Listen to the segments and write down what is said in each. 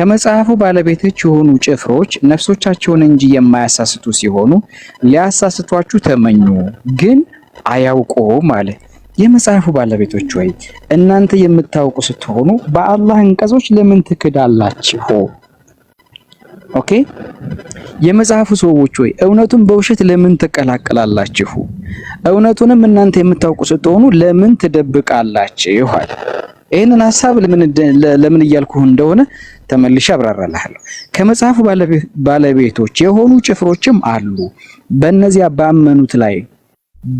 ከመጽሐፉ ባለቤቶች የሆኑ ጭፍሮች ነፍሶቻቸውን እንጂ የማያሳስቱ ሲሆኑ ሊያሳስቷችሁ ተመኙ፣ ግን አያውቁም አለ። የመጽሐፉ ባለቤቶች ሆይ እናንተ የምታውቁ ስትሆኑ በአላህ አንቀጾች ለምን ትክዳላችሁ? ኦኬ። የመጽሐፉ ሰዎች ሆይ እውነቱን በውሸት ለምን ትቀላቀላላችሁ? እውነቱንም እናንተ የምታውቁ ስትሆኑ ለምን ትደብቃላችሁ? ይሄንን ሐሳብ ለምን እያልኩ እንደሆነ ተመልሼ አብራራለሁ። ከመጽሐፉ ባለቤቶች የሆኑ ጭፍሮችም አሉ። በእነዚያ ባመኑት ላይ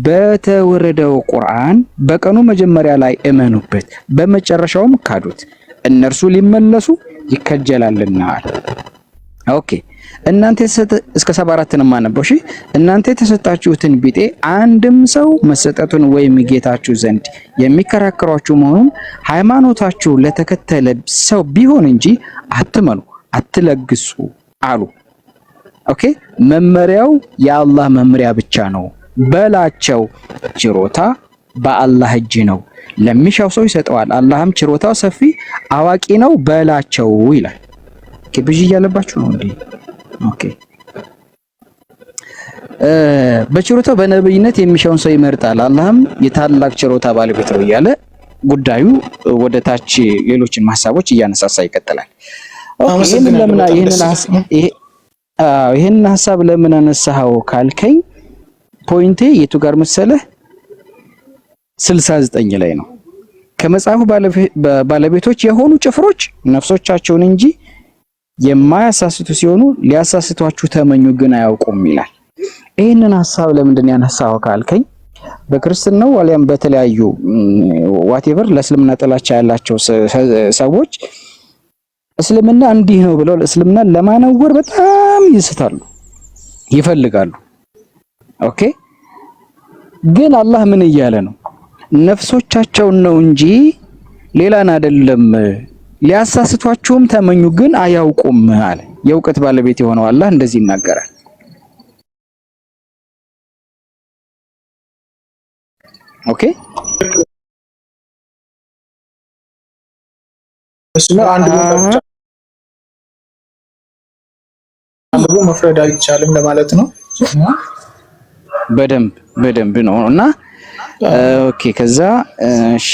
በተወረደው ቁርአን በቀኑ መጀመሪያ ላይ እመኑበት፣ በመጨረሻውም ካዱት፣ እነርሱ ሊመለሱ ይከጀላልና። ኦኬ። እናንተ እስከ 74 ነው ማነበው። እሺ። እናንተ የተሰጣችሁትን ቢጤ አንድም ሰው መሰጠቱን ወይም ጌታችሁ ዘንድ የሚከራከሯችሁ መሆኑን ሃይማኖታችሁ ለተከተለ ሰው ቢሆን እንጂ አትመኑ፣ አትለግሱ አሉ። ኦኬ። መመሪያው የአላህ መመሪያ ብቻ ነው በላቸው። ችሮታ በአላህ እጅ ነው፣ ለሚሻው ሰው ይሰጠዋል። አላህም ችሮታው ሰፊ አዋቂ ነው በላቸው ይላል። ብዥ እያለባችሁ ነው እንዴ? ኦኬ። በችሮታው በነብይነት የሚሻውን ሰው ይመርጣል። አላህም የታላቅ ችሮታ ባለቤት ነው እያለ ጉዳዩ ወደ ታች ሌሎችን ሐሳቦች እያነሳሳ ይቀጥላል። ኦኬ። ይሄንን ሐሳብ ለምን አነሳኸው ካልከኝ ፖይንቴ የቱ ጋር መሰለህ? 69 ላይ ነው። ከመጽሐፉ ባለቤቶች የሆኑ ጭፍሮች ነፍሶቻቸውን እንጂ የማያሳስቱ ሲሆኑ ሊያሳስቷችሁ ተመኙ፣ ግን አያውቁም ይላል። ይህንን ሐሳብ ለምንድን ያነሳው ካልከኝ በክርስትናው ወሊያም በተለያዩ ዋቴቨር ለእስልምና ጥላቻ ያላቸው ሰዎች እስልምና እንዲህ ነው ብለው እስልምና ለማነወር በጣም ይስታሉ፣ ይፈልጋሉ። ኦኬ። ግን አላህ ምን እያለ ነው? ነፍሶቻቸውን ነው እንጂ ሌላን አይደለም፣ ሊያሳስቷቸውም ተመኙ ግን አያውቁም አለ። የእውቀት ባለቤት የሆነው አላህ እንደዚህ ይናገራል። ኦኬ። እሱና አንድ ቦታ ብቻ መፍረድ አይቻልም ለማለት ነው። በደንብ ነው እና ኦኬ። ከዛ እሺ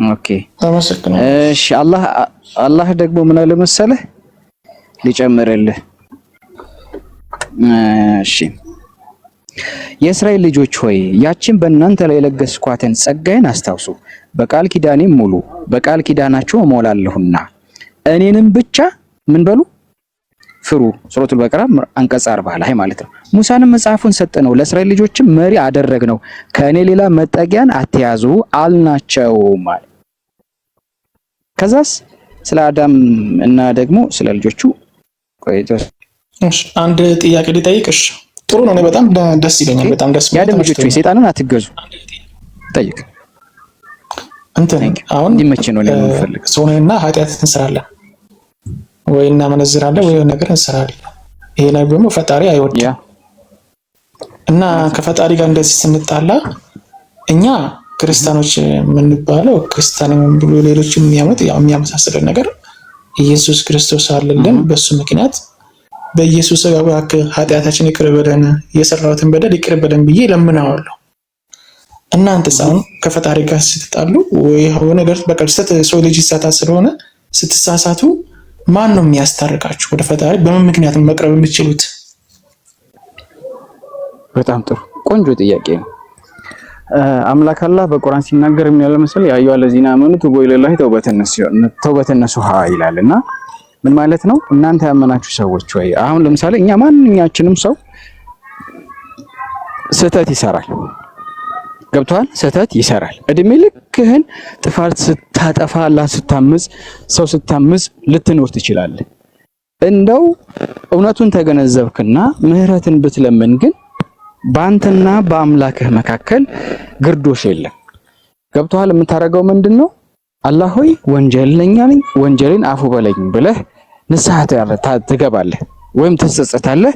ኦኬ እሺ። አላህ ደግሞ ምን አለ መሰለህ ሊጨምርልህ። እሺ የእስራኤል ልጆች ሆይ ያችን በእናንተ ላይ የለገስኳትን ጸጋዬን አስታውሱ፣ በቃል ኪዳኔም ሙሉ፣ በቃል ኪዳናችሁ እሞላለሁና እኔንም ብቻ ምን በሉ ፍሩ። ሱረቱል በቀራ አንቀጽ 40 ላይ ማለት ነው። ሙሳንም መጽሐፉን ሰጠነው፣ ለእስራኤል ልጆችም መሪ አደረግነው፣ ከእኔ ሌላ መጠጊያን አትያዙ አልናቸው ማለት። ከዛስ ስለ አዳም እና ደግሞ ስለ ልጆቹ ቆይቶስ አንድ ጥያቄ ልጠይቅሽ። ጥሩ ነው፣ በጣም ደስ ይለኛል። በጣም ደስ ይላል። የአዳም ልጆች ሰይጣንን አትገዙ ጠይቅ። አሁን እንዲመች ነው ለምንፈልግ ሰውንና ኃጢአት እንሰራለን ወይ እናመነዝራለን ወይ ነገር እንሰራለን። ይሄ ነገር ደግሞ ፈጣሪ አይወድም እና ከፈጣሪ ጋር እንደዚህ ስንጣላ እኛ ክርስቲያኖች የምንባለው ክርስቲያን ብሎ ሌሎች የሚያመጥ የሚያመሳስለን ነገር ኢየሱስ ክርስቶስ አለልን። በሱ ምክንያት በኢየሱስ ጋር ኃጢአታችን ይቅር በለን፣ የሰራሁትን በደል ይቅር በለን ብዬ ለምናዋለሁ። እናንተ ሳይሆን ከፈጣሪ ጋር ስትጣሉ ወይ የሆነ ነገር በቃ ሰው ልጅ ይሳሳት ስለሆነ ስትሳሳቱ ማን ነው የሚያስታርቃችሁ ወደ ፈጣሪ? በምን ምክንያት መቅረብ የምትችሉት? በጣም ጥሩ ቆንጆ ጥያቄ ነው። አምላክ አላህ በቁርአን ሲናገር ምን ያለ መሰለኝ? ያዩ አለዚና አመኑ ቱቡ ኢለላሂ ተውበተን ነሱሃ ይላልና ምን ማለት ነው? እናንተ ያመናችሁ ሰዎች ወይ አሁን ለምሳሌ እኛ ማንኛችንም ሰው ስህተት ይሰራል። ገብቷል? ስህተት ይሰራል። እድሜ ልክህን ጥፋት ስታጠፋ አላህ ስታምጽ ሰው ስታምጽ ልትኖር ትችላለህ። እንደው እውነቱን ተገነዘብክና ምህረትን ብትለምን ግን በአንተና በአምላክህ መካከል ግርዶሽ የለም። ገብቷል? የምታደርገው ምንድነው? አላህ ሆይ ወንጀለኛ ነኝ፣ ወንጀሌን አፉ በለኝ ብለህ ንስሐ ትገባለህ ወይም ትጸጸታለህ።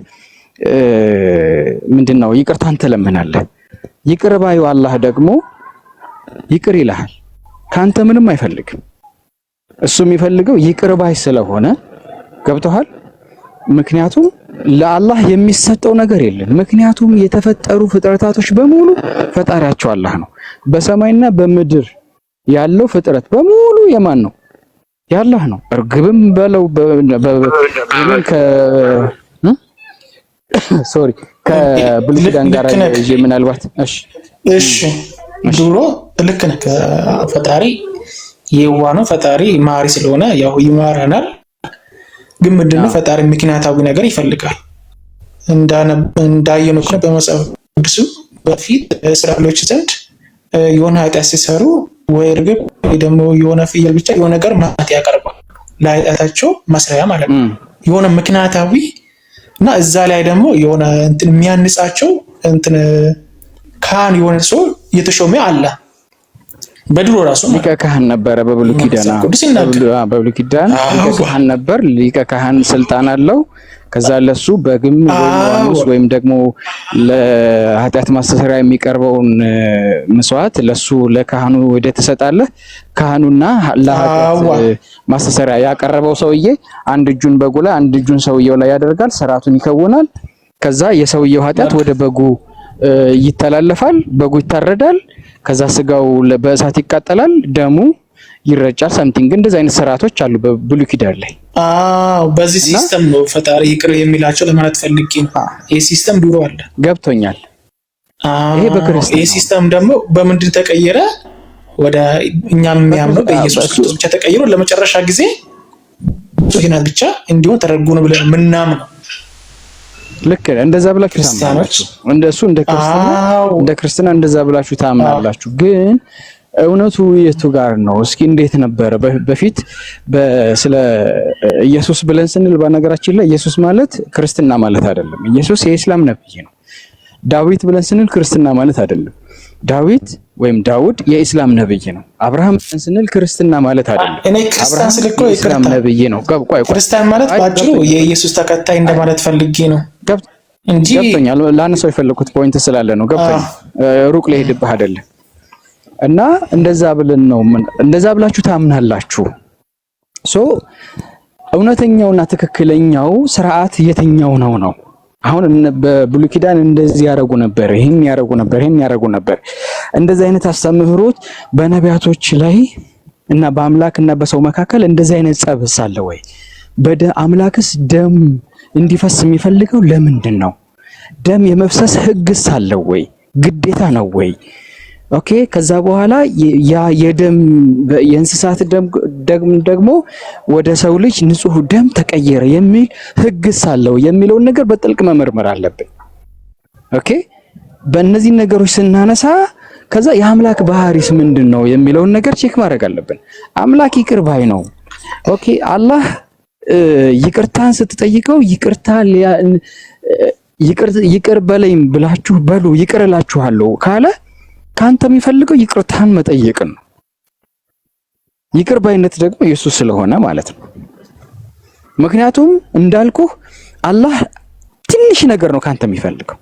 ምንድነው? ይቅርታን ትለምናለህ። ይቅር ባዩ አላህ ደግሞ ይቅር ይልሃል። ካንተ ምንም አይፈልግም። እሱ የሚፈልገው ይቅር ባይ ስለሆነ ገብቶሃል? ምክንያቱም ለአላህ የሚሰጠው ነገር የለም። ምክንያቱም የተፈጠሩ ፍጥረታቶች በሙሉ ፈጣሪያቸው አላህ ነው። በሰማይና በምድር ያለው ፍጥረት በሙሉ የማን ነው? ያላህ ነው። እርግብም በለው ሶሪ ከብሉይ ኪዳን ጋር ምናልባት እሺ ድሮ ልክ ነህ። ፈጣሪ የዋ ነው። ፈጣሪ ማሪ ስለሆነ ያው ይማረናል። ግን ምንድነው ፈጣሪ ምክንያታዊ ነገር ይፈልጋል። እንዳየነው በመጽሐፍ ቅዱስ በፊት እስራኤሎች ዘንድ የሆነ ኃጢአት ሲሰሩ ወይ እርግብ ወይ ደግሞ የሆነ ፍየል ብቻ የሆነ ነገር ማት ያቀርባል ለኃጢአታቸው መስሪያ ማለት ነው። የሆነ ምክንያታዊ እና እዛ ላይ ደግሞ የሆነ እንትን የሚያንጻቸው እንትን ካህን የሆነ ሰው የተሾመ አለ። በድሮ ራሱ ሊቀ ካህን ነበረ። በብሉይ ኪዳን ሊቀ ካህን ነበር። ሊቀ ካህን ስልጣን አለው። ከዛ ለሱ በግም ወይም ዋኖስ ወይም ደግሞ ለኃጢአት ማስተሰሪያ የሚቀርበውን መስዋዕት ለሱ ለካህኑ ወደ ተሰጣለህ። ካህኑና ለኃጢአት ማስተሰሪያ ያቀረበው ሰውዬ አንድ እጁን በጉ ላይ አንድ እጁን ሰውየው ላይ ያደርጋል። ስርዓቱን ይከውናል። ከዛ የሰውየው ኃጢአት ወደ በጉ ይተላለፋል። በጉ ይታረዳል። ከዛ ስጋው በእሳት ይቃጠላል። ደሙ ይረጫል። ሳምቲንግ እንደዚህ አይነት ስርዓቶች አሉ በብሉይ ኪዳን ላይ። በዚህ ሲስተም ነው ፈጣሪ ይቅር የሚላቸው ለማለት ፈልጌ ነው። ይሄ ሲስተም ድሮ አለ። ገብቶኛል። ይሄ በክርስቶስ ይሄ ሲስተም ደግሞ በምንድን ተቀየረ? ወደ እኛም የሚያምነው በኢየሱስ ክርስቶስ ብቻ ተቀይሮ ለመጨረሻ ጊዜ ይሄናል ብቻ እንዲሁ ተደርጎ ነው ብለን ምናምነው። ልክ እንደዛ ብላችሁ ታምናላችሁ። እንደሱ እንደ ክርስትና እንደዛ ብላችሁ ታምናላችሁ። ግን እውነቱ የቱ ጋር ነው? እስኪ እንዴት ነበረ በፊት? ስለ ኢየሱስ ብለን ስንል በነገራችን ላይ ኢየሱስ ማለት ክርስትና ማለት አይደለም። ኢየሱስ የእስላም ነብይ ነው። ዳዊት ብለን ስንል ክርስትና ማለት አይደለም። ዳዊት ወይም ዳውድ የእስላም ነብይ ነው። አብርሃም ብለን ስንል ክርስትና ማለት አይደለም። እኔ ክርስቲያን ስልኮ የእስላም ነብይ ነው። ክርስቲያን ማለት ባጭሩ የኢየሱስ ተከታይ እንደማለት ፈልጌ ነው እንጂ ገብቶኛል። ላነሳው የፈለኩት ፖይንት ስላለ ነው። ገብቶኛል። ሩቅ ለሄድብህ አይደለም። እና እንደዛ ብለን ነው እንደዛ ብላችሁ ታምናላችሁ። እውነተኛውና ትክክለኛው ስርዓት የትኛው ነው? አሁን በብሉይ ኪዳን እንደዚህ ያረጉ ነበር፣ ይሄን ያረጉ ነበር። እንደዚህ አይነት አስተምህሮት በነቢያቶች ላይ እና በአምላክና በሰው መካከል እንደዚህ አይነት ጸብስ አለ ወይ? አምላክስ ደም እንዲፈስ የሚፈልገው ለምንድን ነው? ደም የመፍሰስ ህግስ አለው ወይ? ግዴታ ነው ወይ? ኦኬ። ከዛ በኋላ የእንስሳት ደም ደግሞ ወደ ሰው ልጅ ንጹህ ደም ተቀየረ የሚል ህግስ አለው የሚለውን ነገር በጥልቅ መመርመር አለብን። ኦኬ። በእነዚህ ነገሮች ስናነሳ ከዛ የአምላክ ባህሪስ ምንድን ነው የሚለውን ነገር ቼክ ማድረግ አለብን። አምላክ ይቅር ባይ ነው። ኦኬ። አላህ ይቅርታን ስትጠይቀው ይቅር በለኝ ብላችሁ በሉ ይቅር እላችኋለሁ ካለ ካንተ የሚፈልገው ይቅርታን መጠየቅን ነው። ይቅር ባይነት ደግሞ ኢየሱስ ስለሆነ ማለት ነው። ምክንያቱም እንዳልኩህ አላህ ትንሽ ነገር ነው ካንተ የሚፈልገው።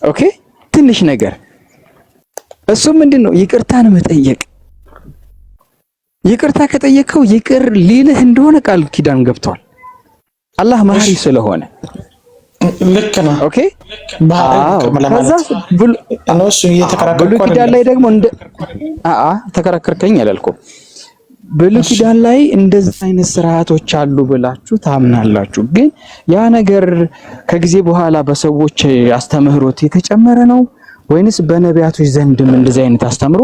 ኦኬ፣ ትንሽ ነገር። እሱ ምንድነው? ይቅርታን መጠየቅ። ይቅርታ ከጠየቀው ይቅር ሊልህ እንደሆነ ቃል ኪዳን ገብቷል። አላህ መሐሪ ስለሆነ ልክ ነው። ኦኬ። ከዛ ብሉይ ኪዳን ላይ ደግሞ ተከራከርከኝ አላልኩም። ብሉይ ኪዳን ላይ እንደዚህ አይነት ስርዓቶች አሉ ብላችሁ ታምናላችሁ። ግን ያ ነገር ከጊዜ በኋላ በሰዎች አስተምህሮት የተጨመረ ነው ወይንስ በነቢያቶች ዘንድም እንደዚህ አይነት አስተምሮ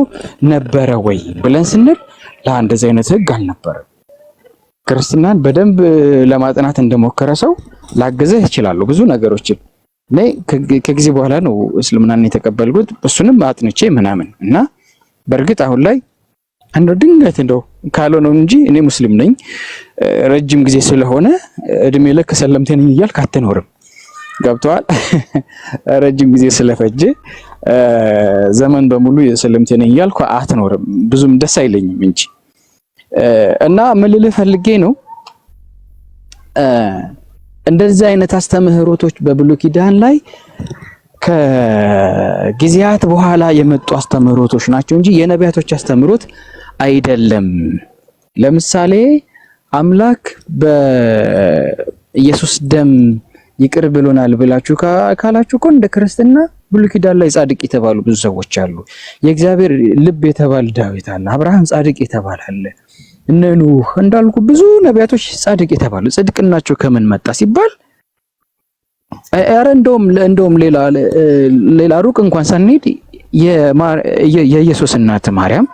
ነበረ ወይ ብለን ስንል እንደዚህ አይነት ህግ አልነበረም። ክርስትናን በደንብ ለማጥናት እንደሞከረ ሰው ላገዘህ ይችላል ብዙ ነገሮችን። እኔ ከጊዜ በኋላ ነው እስልምናን የተቀበልኩት፣ እሱንም አጥንቼ ምናምን እና በእርግጥ አሁን ላይ ድንገት እንደው ካልሆነው እንጂ እኔ ሙስሊም ነኝ። ረጅም ጊዜ ስለሆነ እድሜ ልክ ሰለምቴ ነኝ እያልክ አትኖርም። ገብቶሃል? ረጅም ጊዜ ስለፈጀ ዘመን በሙሉ የሰለምቴ ነኝ እያልኩ አትኖርም። ብዙም ደስ አይለኝም እንጂ እና ምን ልልህ ፈልጌ ነው፣ እንደዚህ አይነት አስተምህሮቶች በብሉይ ኪዳን ላይ ከጊዜያት በኋላ የመጡ አስተምህሮቶች ናቸው እንጂ የነቢያቶች አስተምህሮት አይደለም። ለምሳሌ አምላክ በኢየሱስ ደም ይቅር ብሎናል ብላችሁ ካላችሁ እኮ እንደ ክርስትና ብሉይ ኪዳን ላይ ጻድቅ የተባሉ ብዙ ሰዎች አሉ። የእግዚአብሔር ልብ የተባለ ዳዊት አለ። አብርሃም ጻድቅ የተባለ አለ። እነ ኖህ እንዳልኩ ብዙ ነቢያቶች ጻድቅ የተባሉ ጽድቅናቸው ከምን መጣ ሲባል ኧረ እንደውም ሌላ ሩቅ እንኳን ሳንሄድ የኢየሱስ እናት ማርያም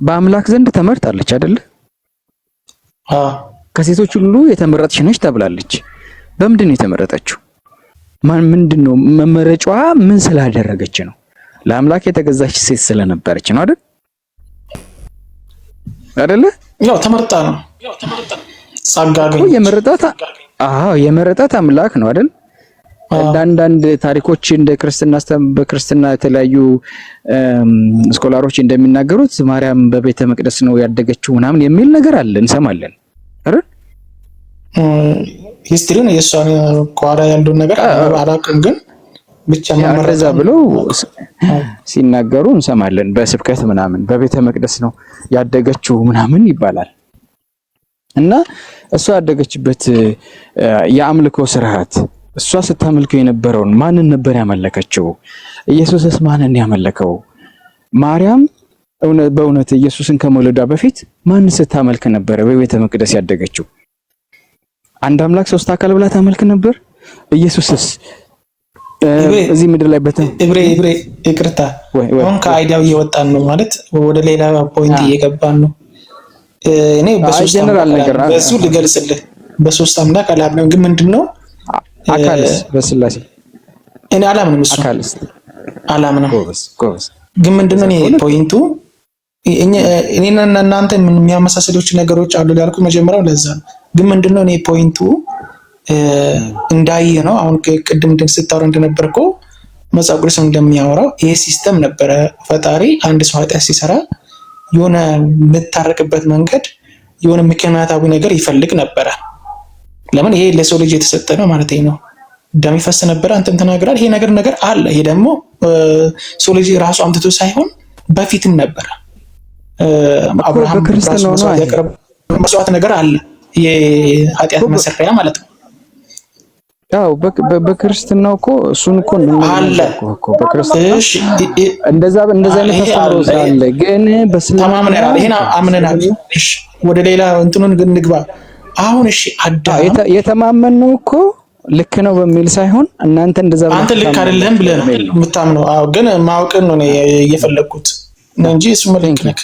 በአምላክ ዘንድ ተመርጣለች አይደለ? ከሴቶች ሁሉ የተመረጥሽ ነች ተብላለች። በምንድን ነው የተመረጠችው? ምንድነው መመረጫዋ? ምን ስላደረገች ነው? ለአምላክ የተገዛች ሴት ስለነበረች ነው አይደለ? ያው ተመርጣ ነው። ጸጋ ግን የመረጣት አምላክ ነው አይደል? አንዳንድ ታሪኮች እንደ በክርስትና የተለያዩ ስኮላሮች እንደሚናገሩት ማርያም በቤተ መቅደስ ነው ያደገችው ምናምን የሚል ነገር አለ እንሰማለን አይደል? ሂስትሪውን የሷን ቋራ ያለውን ነገር አላውቅም፣ ግን ብቻ እንደዛ ብሎ ሲናገሩ እንሰማለን። በስብከት ምናምን በቤተ መቅደስ ነው ያደገችው ምናምን ይባላል። እና እሷ ያደገችበት የአምልኮ ስርዓት እሷ ስታመልከው የነበረውን ማንን ነበር ያመለከችው? ኢየሱስስ ማንን ያመለከው? ማርያም በእውነት ኢየሱስን ከመውለዷ በፊት ማንን ስታመልክ ነበር በቤተ መቅደስ ያደገችው? አንድ አምላክ ሶስት አካል ብላ ታመልክ ነበር። ኢየሱስስ እዚህ ምድር ላይ እብሬ ይቅርታ፣ አሁን ከአይዲያው እየወጣን ነው ማለት ወደ ሌላ ፖይንት እየገባን ነው። እኔ በሶስት ጀነራል ነገር በሱ ልገልጽልህ። በሶስት አምላክ አላምንም፣ ግን ምንድነው አካልስ በስላሴ እኔ አላምንም። እሱ አካልስ አላምንም። ጎበዝ ግን ምንድነው እኔ ፖይንቱ እኔና እናንተ የሚያመሳሰሉት ነገሮች አሉ ያልኩት መጀመሪያው ለዛ ነው። ግን ምንድነው እኔ ፖይንቱ እንዳየ ነው። አሁን ቅድም ስታወራ እንደነበርከው መጽሐፍ ቅዱስ እንደሚያወራው ይሄ ሲስተም ነበረ። ፈጣሪ አንድ ሰው ኃጢአት ሲሰራ የሆነ የምታረቅበት መንገድ የሆነ ምክንያታዊ ነገር ይፈልግ ነበረ። ለምን? ይሄ ለሰው ልጅ የተሰጠ ነው ማለት ነው። ደም ይፈስ ነበር፣ አንተም ተናግራል። ይሄ ነገር አለ። ይሄ ደግሞ ሰው ልጅ ራሱ አምጥቶ ሳይሆን በፊትም ነበረ። አብርሃም ክርስቶስ መስዋዕት ነገር አለ፣ የኃጢአት መስሪያ ማለት ነው። ያው በክርስትናው እኮ እሱን እኮ አለ እኮ በክርስቲያኖ እንደዛ አይነት ተስተምሮ አለ። ግን በስላም ተማምነናል፣ ይሄን አምነናል። እሺ ወደ ሌላ እንትኑን እንግባ። አሁን እሺ አዳም የተማመነው እኮ ልክ ነው በሚል ሳይሆን እናንተ እንደዛ አንተ ልክ አይደለም ብለህ ነው የምታምነው። አዎ ግን ማወቅን ነው እየፈለኩት ነው እንጂ እሱ መልክ ነክ